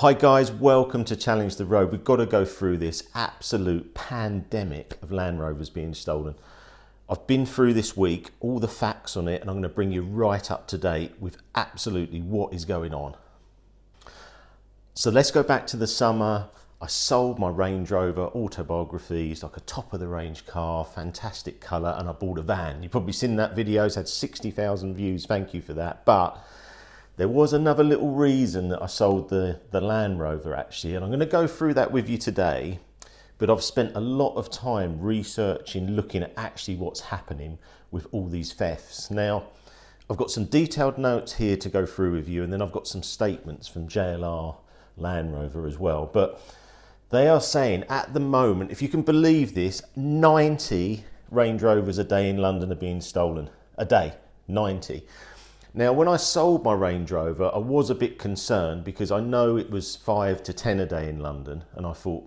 Hi guys, welcome to Challenge the Road. We've got to go through this absolute pandemic of Land Rovers being stolen. I've been through this week, all the facts on it, and I'm going to bring you right up to date with absolutely what is going on. So let's go back to the summer. I sold my Range Rover autobiography. It's like a top of the range car, fantastic colour, and I bought a van. You've probably seen that video, it's had 60,000 views, thank you for that. But there was another little reason that I sold the Land Rover actually, and I'm going to go through that with you today. But I've spent a lot of time researching, looking at actually what's happening with all these thefts. Now, I've got some detailed notes here to go through with you, and then I've got some statements from JLR Land Rover as well. But they are saying at the moment, if you can believe this, 90 Range Rovers a day in London are being stolen. A day, 90. Now, when I sold my Range Rover, I was a bit concerned because I know it was 5 to 10 a day in London. And I thought,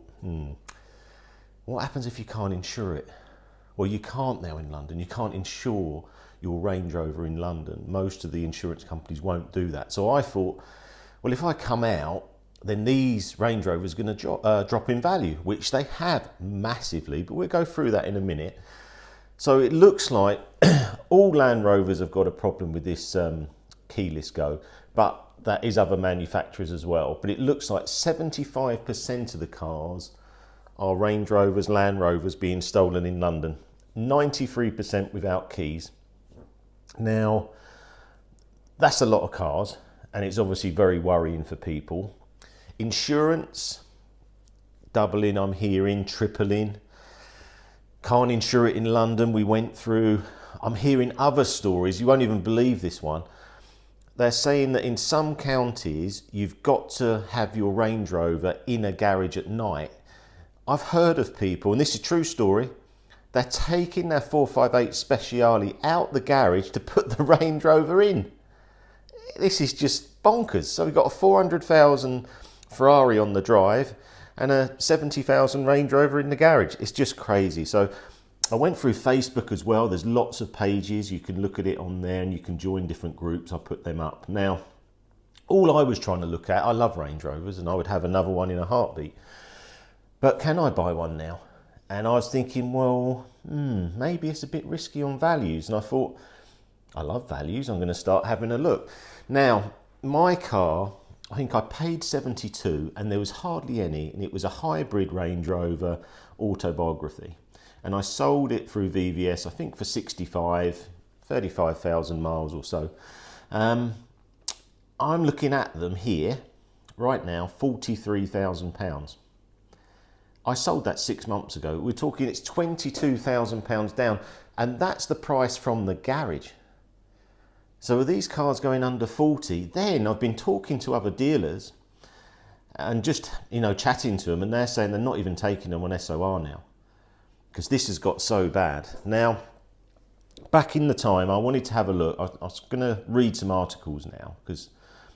what happens if you can't insure it? Well, you can't now in London. You can't insure your Range Rover in London. Most of the insurance companies won't do that. So I thought, well, if I come out, then these Range Rovers are going to drop in value, which they have massively. But we'll go through that in a minute. So it looks like all Land Rovers have got a problem with this keyless go, but that is other manufacturers as well. But it looks like 75% of the cars are Range Rovers, Land Rovers being stolen in London. 93% without keys. Now, that's a lot of cars, and it's obviously very worrying for people. Insurance, doubling, I'm hearing, tripling. Can't insure it in London, we went through. I'm hearing other stories, you won't even believe this one. They're saying that in some counties, you've got to have your Range Rover in a garage at night. I've heard of people, and this is a true story, they're taking their 458 Speciale out the garage to put the Range Rover in. This is just bonkers. So we've got a 400,000 Ferrari on the drive and a 70,000 Range Rover in the garage. It's just crazy. So I went through Facebook as well. There's lots of pages. You can look at it on there and you can join different groups. I put them up. Now, all I was trying to look at, I love Range Rovers and I would have another one in a heartbeat. But can I buy one now? And I was thinking, well, maybe it's a bit risky on values. And I thought, I love values. I'm going to start having a look. Now, my car, I think I paid 72 and there was hardly any, and it was a hybrid Range Rover autobiography. And I sold it through VVS, I think for 35,000 miles or so. I'm looking at them here right now, £43,000. I sold that 6 months ago. We're talking it's £22,000 down, and that's the price from the garage. So are these cars going under 40? Then I've been talking to other dealers and just, chatting to them, and they're saying they're not even taking them on SOR now because this has got so bad. Now, back in the time, I wanted to have a look. I was going to read some articles now because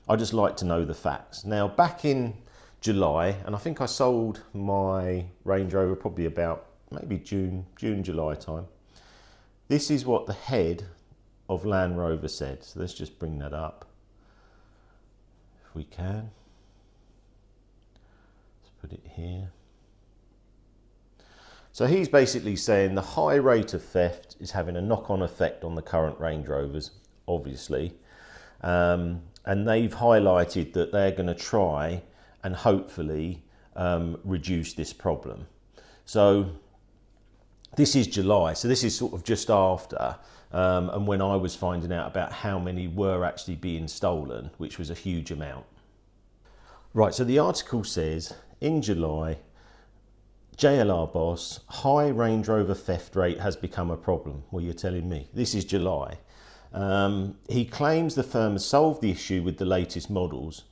I just like to know the facts. Now, back in July, and I think I sold my Range Rover probably about maybe June, July time. This is what the head of Land Rover said. So let's just bring that up if we can. Let's put it here. So he's basically saying the high rate of theft is having a knock-on effect on the current Range Rovers, obviously. And they've highlighted that they're going to try and hopefully reduce this problem. So this is July, so this is sort of just after, and when I was finding out about how many were actually being stolen, which was a huge amount. Right, so the article says, in July, JLR boss, high Range Rover theft rate has become a problem. Well, you're telling me. This is July. He claims the firm has solved the issue with the latest models.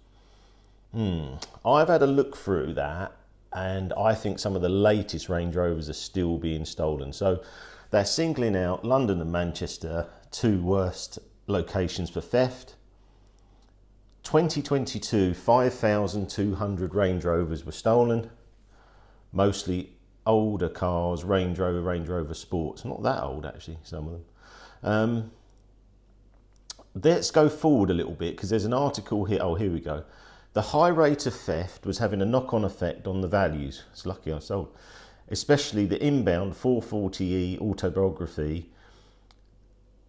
I've had a look through that, and I think some of the latest Range Rovers are still being stolen. So they're singling out London and Manchester, two worst locations for theft. 2022, 5,200 Range Rovers were stolen. Mostly older cars, Range Rover Sports. Not that old actually, some of them. Let's go forward a little bit because there's an article here. Oh, here we go. The high rate of theft was having a knock-on effect on the values. It's lucky I sold. Especially the inbound 440e autobiography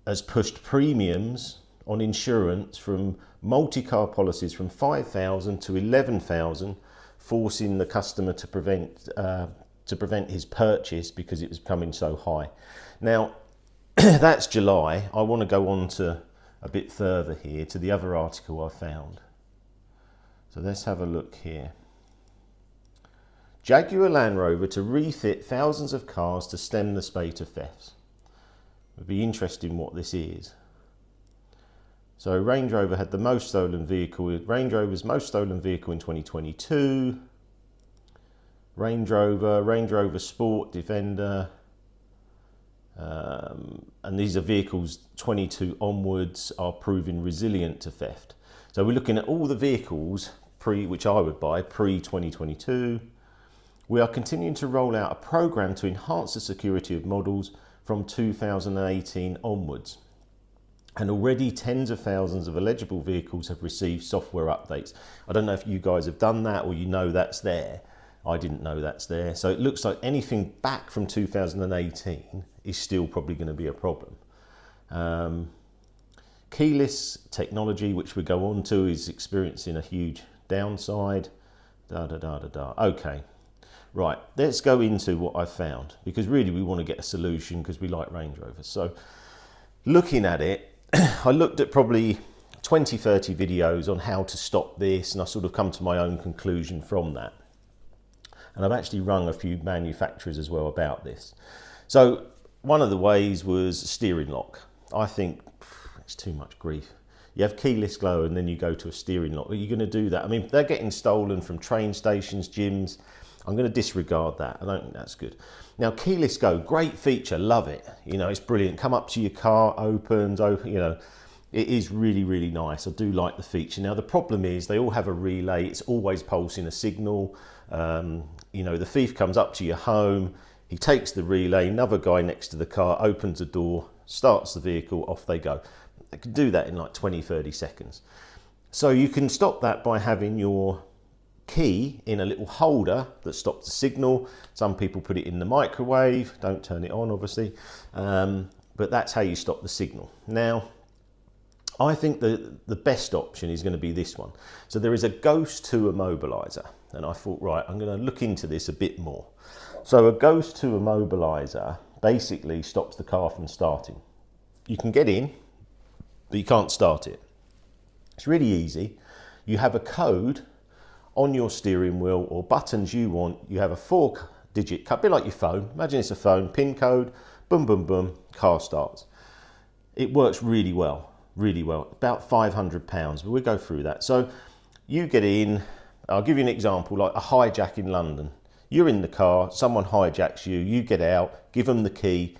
has pushed premiums on insurance from multi-car policies from 5,000 to 11,000, forcing the customer to prevent his purchase because it was becoming so high. Now, that's July. I want to go on to a bit further here to the other article I found. So let's have a look here. Jaguar Land Rover to refit thousands of cars to stem the spate of thefts. It'd be interesting what this is. So Range Rover had the most stolen vehicle. Range Rover's most stolen vehicle in 2022. Range Rover Sport, Defender. And these are vehicles 22 onwards are proving resilient to theft. So we're looking at all the vehicles which I would buy pre-2022. We are continuing to roll out a program to enhance the security of models from 2018 onwards. And already tens of thousands of eligible vehicles have received software updates. I don't know if you guys have done that or you know that's there. I didn't know that's there. So it looks like anything back from 2018 is still probably going to be a problem. Keyless technology, which we go on to, is experiencing a huge downside. Okay. Right, let's go into what I found, because really we want to get a solution because we like Range Rovers. So looking at it, I looked at probably 20, 30 videos on how to stop this, and I sort of come to my own conclusion from that. And I've actually rung a few manufacturers as well about this. So one of the ways was steering lock. I think it's too much grief. You have keyless go and then you go to a steering lock. Are you going to do that? I mean, they're getting stolen from train stations, gyms. I'm going to disregard that. I don't think that's good. Now, keyless go, great feature, love it. You know, it's brilliant. Come up to your car, opens, you know, it is really, really nice. I do like the feature. Now, the problem is they all have a relay. It's always pulsing a signal. You know, the thief comes up to your home. He takes the relay. Another guy next to the car opens the door, starts the vehicle, off they go. They can do that in like 20, 30 seconds. So you can stop that by having your key in a little holder that stops the signal. Some people put it in the microwave. Don't turn it on, obviously. But that's how you stop the signal. Now, I think the best option is going to be this one. So there is a Ghost 2 immobilizer. And I thought, right, I'm going to look into this a bit more. So a Ghost 2 immobilizer basically stops the car from starting. You can get in, but you can't start it. It's really easy. You have a code on your steering wheel or buttons you want. You have a 4-digit code, a bit like your phone. Imagine it's a phone, PIN code, boom, boom, boom, car starts. It works really well, about £500, but we'll go through that. So you get in, I'll give you an example, like a hijack in London. You're in the car, someone hijacks you, you get out, give them the key,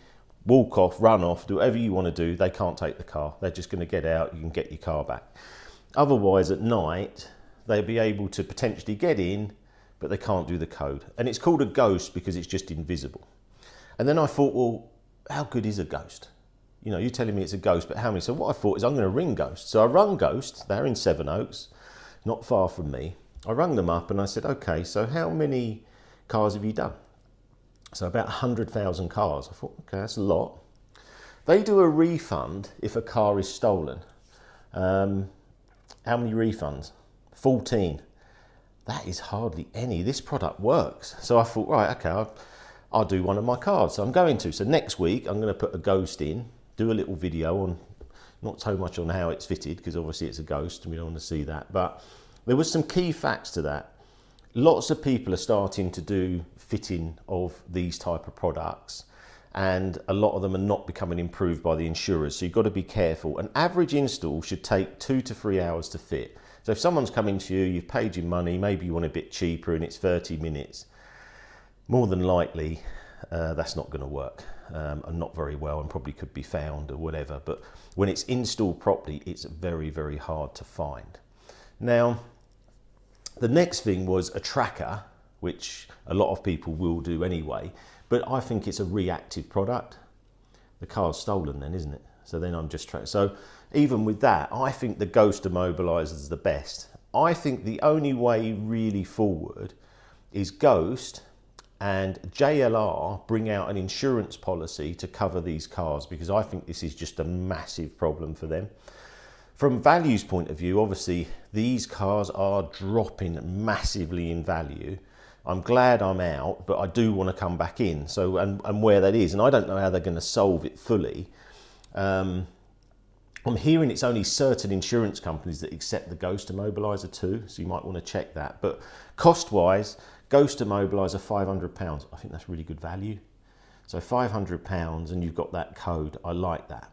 walk off, run off, do whatever you want to do. They can't take the car. They're just going to get out, you can get your car back. Otherwise, at night, they'll be able to potentially get in, but they can't do the code. And it's called a ghost because it's just invisible. And then I thought, well, how good is a ghost? You know, you're telling me it's a ghost, but how many? So what I thought is I'm going to ring Ghost. So I rung Ghost, they're in Sevenoaks, not far from me. I rung them up and I said, okay, so how many cars have you done? So about 100,000 cars. I thought, okay, that's a lot. They do a refund if a car is stolen. How many refunds? 14. That is hardly any. This product works. So I thought, right, okay, I'll do one of my cars. So I'm going to. So next week, I'm going to put a Ghost in, do a little video on, not so much on how it's fitted, because obviously it's a Ghost and we don't want to see that. But there was some key facts to that. Lots of people are starting to do fitting of these type of products, and a lot of them are not becoming improved by the insurers. So you've got to be careful. An average install should take 2 to 3 hours to fit. So if someone's coming to you, you've paid your money, maybe you want a bit cheaper and it's 30 minutes, more than likely that's not going to work, and not very well, and probably could be found or whatever. But when it's installed properly, it's very, very hard to find. Now, the next thing was a tracker, which a lot of people will do anyway, but I think it's a reactive product. The car's stolen then, isn't it? So then I'm just so even with that, I think the Ghost immobilizer is the best. I think the only way really forward is Ghost and JLR bring out an insurance policy to cover these cars, because I think this is just a massive problem for them. From value's point of view, obviously these cars are dropping massively in value. I'm glad I'm out, but I do want to come back in. So, and where that is, and I don't know how they're going to solve it fully. I'm hearing it's only certain insurance companies that accept the Ghost immobiliser too, so you might want to check that. But cost-wise, Ghost immobiliser £500. I think that's really good value. So £500 and you've got that code. I like that.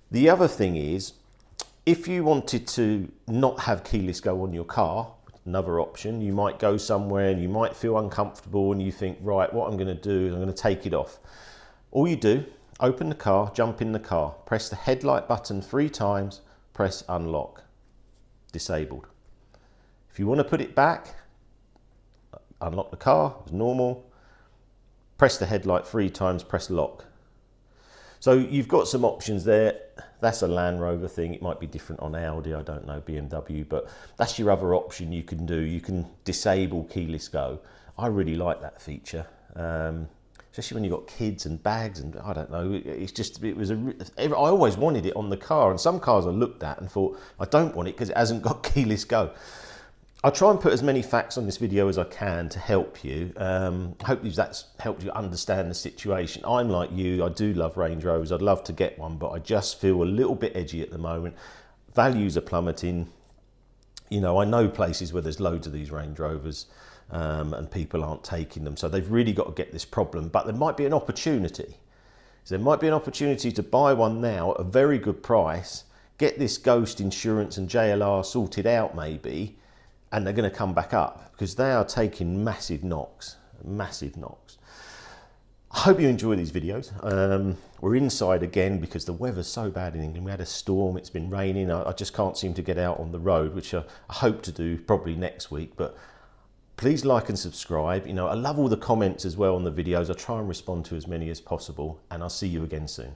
The other thing is, if you wanted to not have keyless go on your car, another option, you might go somewhere and you might feel uncomfortable and you think, right, what I'm going to do is I'm going to take it off. All you do, open the car, jump in the car, press the headlight button 3 times, press unlock, disabled. If you want to put it back, unlock the car as normal, press the headlight 3 times, press lock. So you've got some options there. That's a Land Rover thing. It might be different on Audi, I don't know, BMW, but that's your other option you can do. You can disable keyless go. I really like that feature, especially when you've got kids and bags and I don't know. It's just, I always wanted it on the car, and some cars I looked at and thought, I don't want it because it hasn't got keyless go. I'll try and put as many facts on this video as I can to help you. Hopefully that's helped you understand the situation. I'm like you, I do love Range Rovers. I'd love to get one, but I just feel a little bit edgy at the moment. Values are plummeting. You know, I know places where there's loads of these Range Rovers and people aren't taking them. So they've really got to get this problem, but there might be an opportunity. So there might be an opportunity to buy one now at a very good price, get this Ghost insurance and JLR sorted out maybe, and they're going to come back up because they are taking massive knocks, massive knocks. I hope you enjoy these videos. We're inside again because the weather's so bad in England. We had a storm, it's been raining. I just can't seem to get out on the road, which I hope to do probably next week. But please like and subscribe. You know, I love all the comments as well on the videos. I try and respond to as many as possible, and I'll see you again soon.